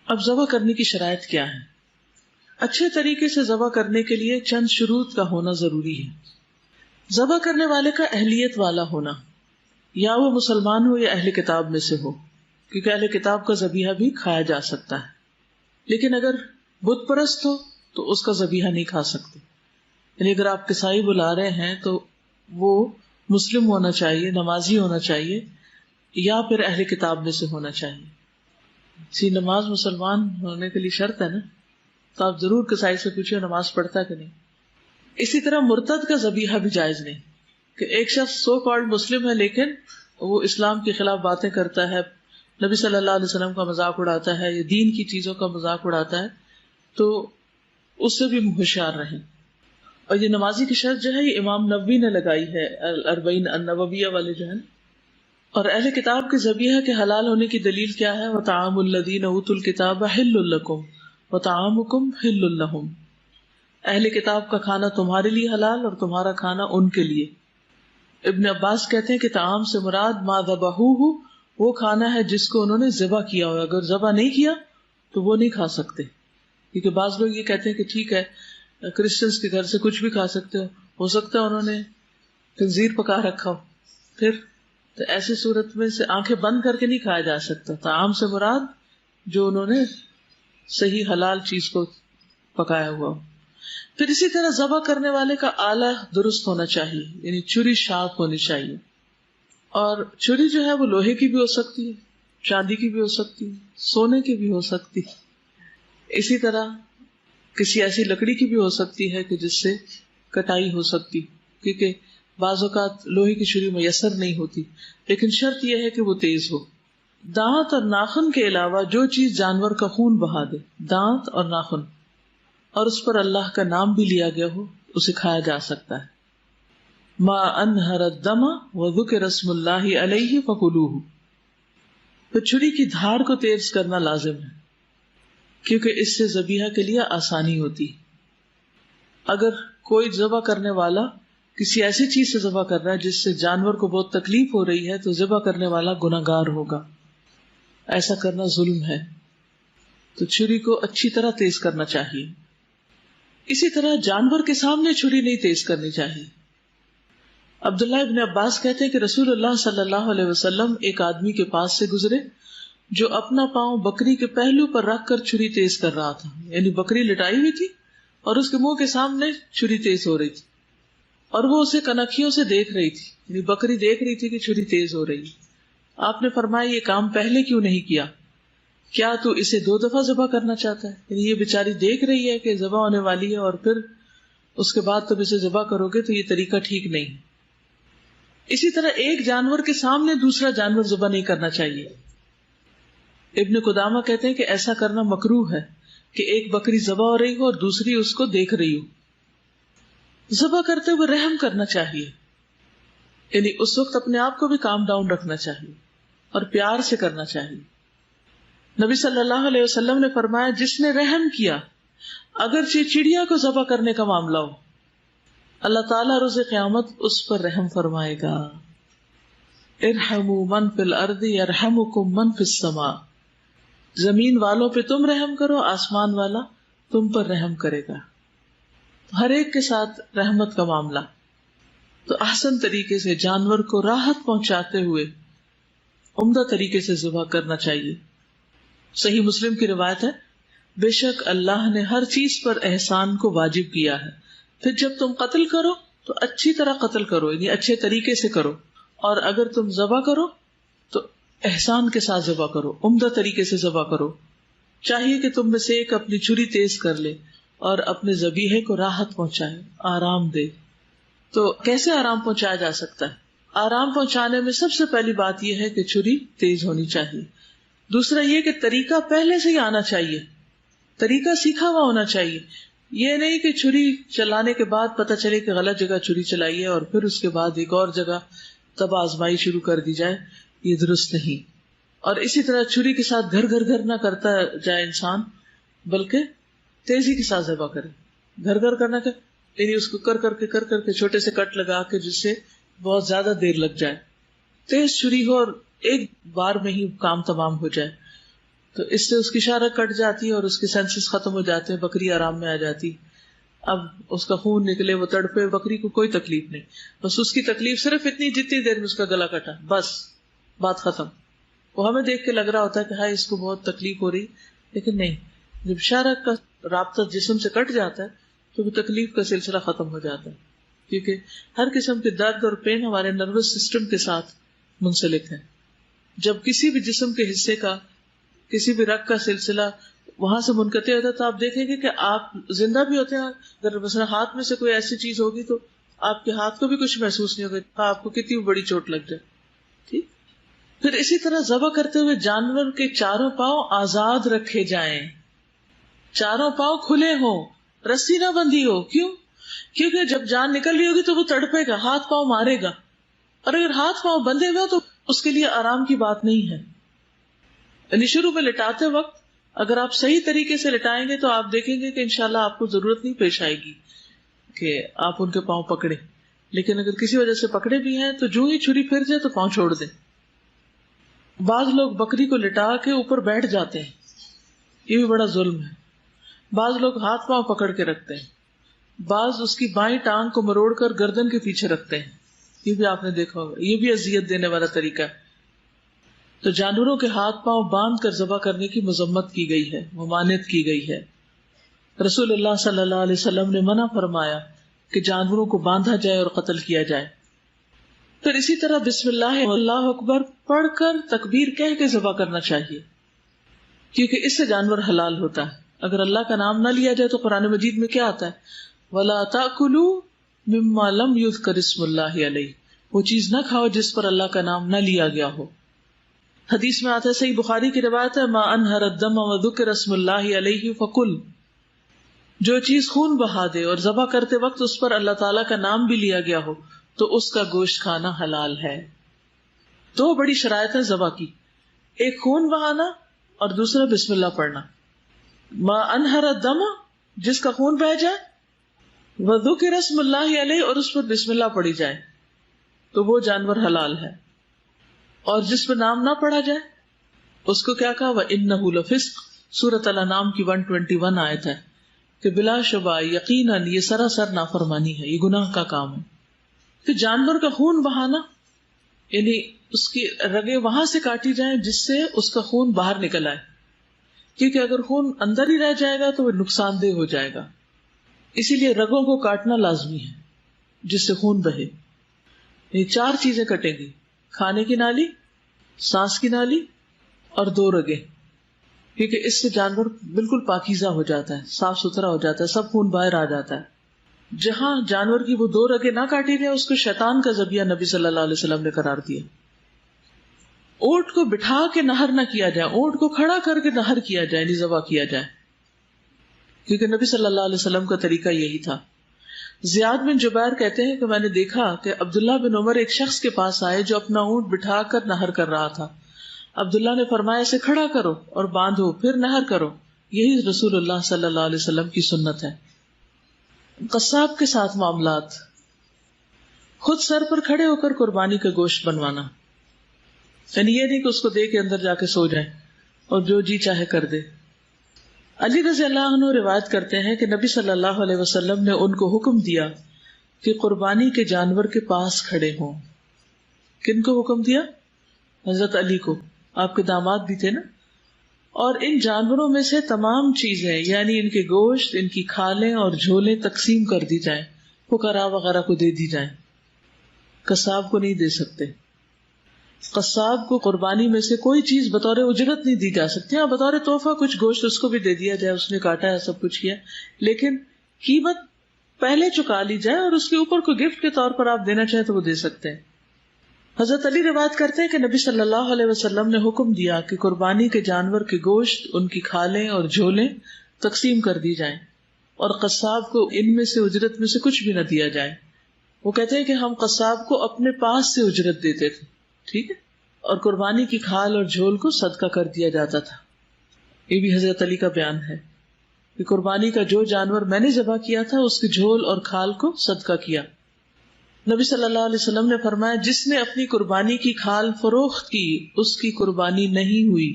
اب ذبح کرنے کی شرائط کیا ہے؟ اچھے طریقے سے ذبح کرنے کے لیے چند شروط کا ہونا ضروری ہے۔ ذبح کرنے والے کا اہلیت والا ہونا، یا وہ مسلمان ہو یا اہل کتاب میں سے ہو، کیونکہ اہل کتاب کا ذبیحہ بھی کھایا جا سکتا ہے، لیکن اگر بت پرست ہو تو اس کا ذبیحہ نہیں کھا سکتے۔ یعنی اگر آپ کسائی بلا رہے ہیں تو وہ مسلم ہونا چاہیے، نمازی ہونا چاہیے، یا پھر اہل کتاب میں سے ہونا چاہیے۔ نماز مسلمان ہونے کے لیے شرط ہے نا، تو آپ ضرور کسائی سے پوچھیں نماز پڑھتا کہ نہیں۔ اسی طرح مرتد کا ذبیحہ بھی جائز نہیں، کہ ایک شخص سو کالڈ مسلم ہے لیکن وہ اسلام کے خلاف باتیں کرتا ہے، نبی صلی اللہ علیہ وسلم کا مذاق اڑاتا ہے یا دین کی چیزوں کا مذاق اڑاتا ہے، تو اس سے بھی ہوشیار رہیں۔ اور یہ نمازی کی شرط جو ہے یہ امام نووی نے لگائی ہے، الاربعین النوویہ والے جو ہیں۔ اور اہل کتاب کے ذبیحہ کے حلال ہونے کی دلیل کیا ہے؟ وَطَعَامُ الَّذِينَ أُوتُوا الْكِتَابَ حِلٌّ لَكُمْ وَطَعَامُكُمْ حِلٌّ لَهُمْ۔ اہل کتاب کا کھانا تمہارے لیے حلال اور تمہارا کھانا ان کے لیے۔ ابن عباس کہتے ہیں کہ طعام سے مراد ما ذبحوہ، وہ کھانا ہے جس کو انہوں نے ذبح کیا ہو، اگر ذبح نہیں کیا تو وہ نہیں کھا سکتے۔ کیونکہ بعض لوگ یہ کہتے ہیں کہ ٹھیک ہے کرسچنس کے گھر سے کچھ بھی کھا سکتے ہو سکتا ہے انہوں نے خنزیر پکا رکھا ہو، پھر تو ایسی صورت میں سے آنکھیں بند کر کے نہیں کھایا جا سکتا۔ طعام سے مراد جو انہوں نے صحیح حلال چیز کو پکایا ہوا ہو۔ پھر اسی طرح ذبح کرنے والے کا آلہ درست ہونا چاہیے، یعنی چھری شارپ ہونی چاہیے، اور چھری جو ہے وہ لوہے کی بھی ہو سکتی ہے، چاندی کی بھی ہو سکتی ہے، سونے کی بھی ہو سکتی، اسی طرح کسی ایسی لکڑی کی بھی ہو سکتی ہے کہ جس سے کٹائی ہو سکتی، کیونکہ بعض اوقات لوہے کی چھری میسر نہیں ہوتی، لیکن شرط یہ ہے کہ وہ تیز ہو۔ دانت اور ناخن کے علاوہ جو چیز جانور کا خون بہا دے، دانت اور ناخن، اور اس پر اللہ کا نام بھی لیا گیا ہو، اسے کھایا جا سکتا ہے۔ ما انہر الدم وذکر اسم اللہ علیہ فکلوہ۔ پھر چھری کی دھار کو تیز کرنا لازم ہے، کیونکہ اس سے ذبیحہ کے لیے آسانی ہوتی۔ اگر کوئی ذبح کرنے والا کسی ایسی چیز سے ذبح کر رہا ہے جس سے جانور کو بہت تکلیف ہو رہی ہے تو ذبح کرنے والا گناہگار ہوگا، ایسا کرنا ظلم ہے۔ تو چھری کو اچھی طرح تیز کرنا چاہیے۔ اسی طرح جانور کے سامنے چھری نہیں تیز کرنی چاہیے۔ عبداللہ ابن عباس کہتے ہیں کہ رسول اللہ صلی اللہ علیہ وسلم ایک آدمی کے پاس سے گزرے جو اپنا پاؤں بکری کے پہلو پر رکھ کر چھری تیز کر رہا تھا، یعنی بکری لٹائی ہوئی تھی اور اس کے منہ کے سامنے چھری تیز ہو رہی تھی، اور وہ اسے کنکھیوں سے دیکھ رہی تھی، یعنی بکری دیکھ رہی تھی کہ چھری تیز ہو رہی۔ آپ نے فرمایا یہ کام پہلے کیوں نہیں کیا؟ کیا تو اسے 2 دفعہ ذبح کرنا چاہتا ہے؟ یعنی یہ بیچاری دیکھ رہی ہے کہ ذبح ہونے والی ہے اور پھر اس کے بعد تم اسے ذبح کرو گے تو یہ طریقہ ٹھیک نہیں۔ اسی طرح ایک جانور کے سامنے دوسرا جانور ذبح نہیں کرنا چاہیے۔ ابن قدامہ کہتے ہیں کہ ایسا کرنا مکروہ ہے کہ ایک بکری ذبح ہو رہی ہو اور دوسری اس کو دیکھ رہی ہو۔ ذبح کرتے ہوئے رحم کرنا چاہیے، یعنی اس وقت اپنے آپ کو بھی کام ڈاؤن رکھنا چاہیے اور پیار سے کرنا چاہیے۔ نبی صلی اللہ علیہ وسلم نے فرمایا جس نے رحم کیا، اگرچہ چڑیا کو ذبح کرنے کا معاملہ ہو، اللہ تعالیٰ روز قیامت اس پر رحم فرمائے گا۔ ارحموا من فی الارض یرحمکم من فی السماء۔ زمین والوں پہ تم رحم کرو، آسمان والا تم پر رحم کرے گا۔ ہر ایک کے ساتھ رحمت کا معاملہ۔ تو احسن طریقے سے جانور کو راحت پہنچاتے ہوئے عمدہ طریقے سے ذبح کرنا چاہیے۔ صحیح مسلم کی روایت ہے، بے شک اللہ نے ہر چیز پر احسان کو واجب کیا ہے، پھر جب تم قتل کرو تو اچھی طرح قتل کرو، یعنی اچھے طریقے سے کرو، اور اگر تم ذبح کرو تو احسان کے ساتھ ذبح کرو، عمدہ طریقے سے ذبح کرو۔ چاہیے کہ تم میں سے ایک اپنی چھری تیز کر لے اور اپنے ذبیحے کو راحت پہنچائے، آرام دے۔ تو کیسے آرام پہنچایا جا سکتا ہے؟ آرام پہنچانے میں سب سے پہلی بات یہ ہے کہ چھری تیز ہونی چاہیے۔ دوسرا یہ کہ طریقہ پہلے سے ہی آنا چاہیے، طریقہ سیکھا ہوا ہونا چاہیے۔ یہ نہیں کہ چھری چلانے کے بعد پتہ چلے کہ غلط جگہ چھری چلائی ہے اور پھر اس کے بعد ایک اور جگہ تب آزمائی شروع کر دی جائے، یہ درست نہیں۔ اور اسی طرح چھری کے ساتھ گھر گھر گھر نہ کرتا جائے انسان، بلکہ تیزی کے ساتھ ذبح کرے۔ گھر گھر کرنا کہ یعنی اس کو کر کر کے چھوٹے سے کٹ لگا کے جس سے بہت زیادہ دیر لگ جائے، تیز چھری ہو اور ایک بار میں ہی کام تمام ہو جائے۔ تو اس سے اس کی شارک کٹ جاتی ہے اور اس کے سینسز ختم ہو جاتے ہیں، بکری آرام میں آ جاتی. اب اس کا خون نکلے، وہ تڑپے، بکری کو کوئی تکلیف نہیں، بس اس کی تکلیف صرف اتنی جتنی دیر میں اس کا گلا کٹا، بس بات ختم. وہ ہمیں دیکھ کے لگ رہا ہوتا ہے کہ ہاں اس کو بہت تکلیف ہو رہی، لیکن نہیں، جب شارک کا رابطہ جسم سے کٹ جاتا ہے تو وہ تکلیف کا سلسلہ ختم ہو جاتا ہے، کیونکہ ہر قسم کے درد اور پین ہمارے نروس سسٹم کے ساتھ منسلک ہے. جب کسی بھی جسم کے حصے کا، کسی بھی رگ کا سلسلہ وہاں سے منقطع ہوتا ہے تو آپ دیکھیں گے کہ آپ زندہ بھی ہوتے ہیں. اگر مثلا ہاتھ میں سے کوئی ایسی چیز ہوگی تو آپ کے ہاتھ کو بھی کچھ محسوس نہیں ہوگا، آپ کو کتنی بڑی چوٹ لگ جائے. ٹھیک. پھر اسی طرح ذبح کرتے ہوئے جانور کے چاروں پاؤں آزاد رکھے جائیں، چاروں پاؤں کھلے ہوں، رسی نہ بندھی ہو. کیوں؟ کیونکہ جب جان نکل رہی ہوگی تو وہ تڑپے گا، ہاتھ پاؤں مارے گا، اور اگر ہاتھ پاؤں بندھے ہوئے تو اس کے لیے آرام کی بات نہیں ہے. یعنی شروع میں لٹاتے وقت اگر آپ صحیح طریقے سے لٹائیں گے تو آپ دیکھیں گے کہ انشاءاللہ آپ کو ضرورت نہیں پیش آئے گی کہ آپ ان کے پاؤں پکڑے. لیکن اگر کسی وجہ سے پکڑے بھی ہیں تو جو ہی چھری پھر جائے تو پاؤں چھوڑ دیں. بعض لوگ بکری کو لٹا کے اوپر بیٹھ جاتے ہیں، یہ بھی بڑا ظلم ہے. بعض لوگ ہاتھ پاؤں پکڑ کے رکھتے ہیں، بعض اس کی بائیں ٹانگ کو مروڑ کر گردن کے پیچھے رکھتے ہیں. یہ بھی آپ نے دیکھا ہوگا، یہ بھی اذیت دینے والا طریقہ ہے. تو جانوروں کے ہاتھ پاؤں باندھ کر ذبح کرنے کی مذمت کی گئی ہے، ممانعت کی گئی ہے. رسول اللہ صلی اللہ علیہ وسلم نے منع فرمایا کہ جانوروں کو باندھا جائے اور قتل کیا جائے. پھر اسی طرح بسم اللہ اللہ اکبر پڑھ کر تکبیر کہہ کے ذبح کرنا چاہیے، کیونکہ اس سے جانور حلال ہوتا ہے. اگر اللہ کا نام نہ لیا جائے تو قرآن مجید میں کیا آتا ہے؟ وَلَا تَأْكُلُوا مِمَّا لَمْ يُذْكَرِ اسْمُ اللَّهِ عَلَيْهِ، وہ چیز نہ کھاؤ جس پر اللہ کا نام نہ لیا گیا ہو. حدیث میں آتا ہے، صحیح بخاری کی روایت ہے، ما انہر الدم وذکر اسم اللہ علیہ فکل، جو چیز خون بہا دے اور ذبح کرتے وقت اس پر اللہ تعالیٰ کا نام بھی لیا گیا ہو تو اس کا گوشت کھانا حلال ہے. دو بڑی شرائط ہے ذبح کی، ایک خون بہانا اور دوسرا بسم اللہ پڑھنا. ما انہر الدم، جس کا خون بہ جائے، وذکر اسم اللہ علیہ، اور اس پر بسم اللہ پڑھی جائے تو وہ جانور حلال ہے. اور جس پر نام نہ پڑھا جائے اس کو کیا کہا؟ وَإِنَّهُ لَفِسْقٌ، سورۃ الانعام کی 121 آیت ہے کہ بلا شبہ یقیناً یہ سراسر نافرمانی ہے، یہ گناہ کا کام ہے. پھر جانور کا خون بہانا یعنی اس کی رگیں وہاں سے کاٹی جائیں جس سے اس کا خون باہر نکل آئے، کیونکہ اگر خون اندر ہی رہ جائے گا تو وہ نقصان دہ ہو جائے گا. اسی لیے رگوں کو کاٹنا لازمی ہے جس سے خون بہے. یہ چار چیزیں کٹیں گی، کھانے کی نالی، سانس کی نالی اور دو رگیں، کیونکہ اس سے جانور بالکل پاکیزہ ہو جاتا ہے، صاف ستھرا ہو جاتا ہے، سب خون باہر آ جاتا ہے. جہاں جانور کی وہ دو رگیں نہ کاٹی گئے اس کو شیطان کا ذبیحہ نبی صلی اللہ علیہ وسلم نے قرار دیا. اونٹ کو بٹھا کے نہر نہ کیا جائے، اونٹ کو کھڑا کر کے نہر کیا جائے، نہیں ذبح کیا جائے، کیونکہ نبی صلی اللہ علیہ وسلم کا طریقہ یہی تھا. زیاد بن جبیر کہتے ہیں کہ میں نے دیکھا کہ عبداللہ بن عمر ایک شخص کے پاس آئے جو اپنا اونٹ بٹھا کر نہر کر رہا تھا. عبداللہ نے فرمایا اسے کھڑا کرو اور باندھو پھر نہر کرو، یہی رسول اللہ صلی اللہ علیہ وسلم کی سنت ہے. قصاب کے ساتھ معاملات، خود سر پر کھڑے ہو کر قربانی کا گوشت بنوانا، یعنی یہ نہیں کہ اس کو دے کے اندر جا کے سو جائیں اور جو جی چاہے کر دے. علی رضی اللہ عنہ روایت کرتے ہیں کہ نبی صلی اللہ علیہ وسلم نے ان کو حکم دیا کہ قربانی کے جانور کے پاس کھڑے ہوں. کن کو حکم دیا؟ حضرت علی کو، آپ کے داماد بھی تھے نا. اور ان جانوروں میں سے تمام چیزیں یعنی ان کے گوشت، ان کی کھالیں اور جھولیں تقسیم کر دی جائیں، فقراء وغیرہ کو دے دی جائیں، قصاب کو نہیں دے سکتے. قصاب کو قربانی میں سے کوئی چیز بطور اجرت نہیں دی جا سکتی. ہاں بطور تحفہ کچھ گوشت اس کو بھی دے دیا جائے، اس نے کاٹا ہے، سب کچھ کیا، لیکن قیمت پہلے چکا لی جائے اور اس کے اوپر کوئی گفٹ کے طور پر آپ دینا چاہیں تو وہ دے سکتے ہیں. حضرت علی روایت کرتے ہیں کہ نبی صلی اللہ علیہ وسلم نے حکم دیا کہ قربانی کے جانور کے گوشت، ان کی کھالیں اور جھولیں تقسیم کر دی جائیں اور قصاب کو ان میں سے اجرت میں سے کچھ بھی نہ دیا جائے. وہ کہتے ہیں کہ ہم قصاب کو اپنے پاس سے اجرت دیتے تھے، ٹھیک ہے، اور قربانی کی کھال اور جھول کو صدقہ کر دیا جاتا تھا. یہ بھی حضرت علی کا بیان ہے کہ قربانی کا جو جانور میں نے ذبح کیا تھا اس کی جھول اور کھال کو صدقہ کیا. نبی صلی اللہ علیہ وسلم نے فرمایا جس نے اپنی قربانی کی کھال فروخت کی اس کی قربانی نہیں ہوئی.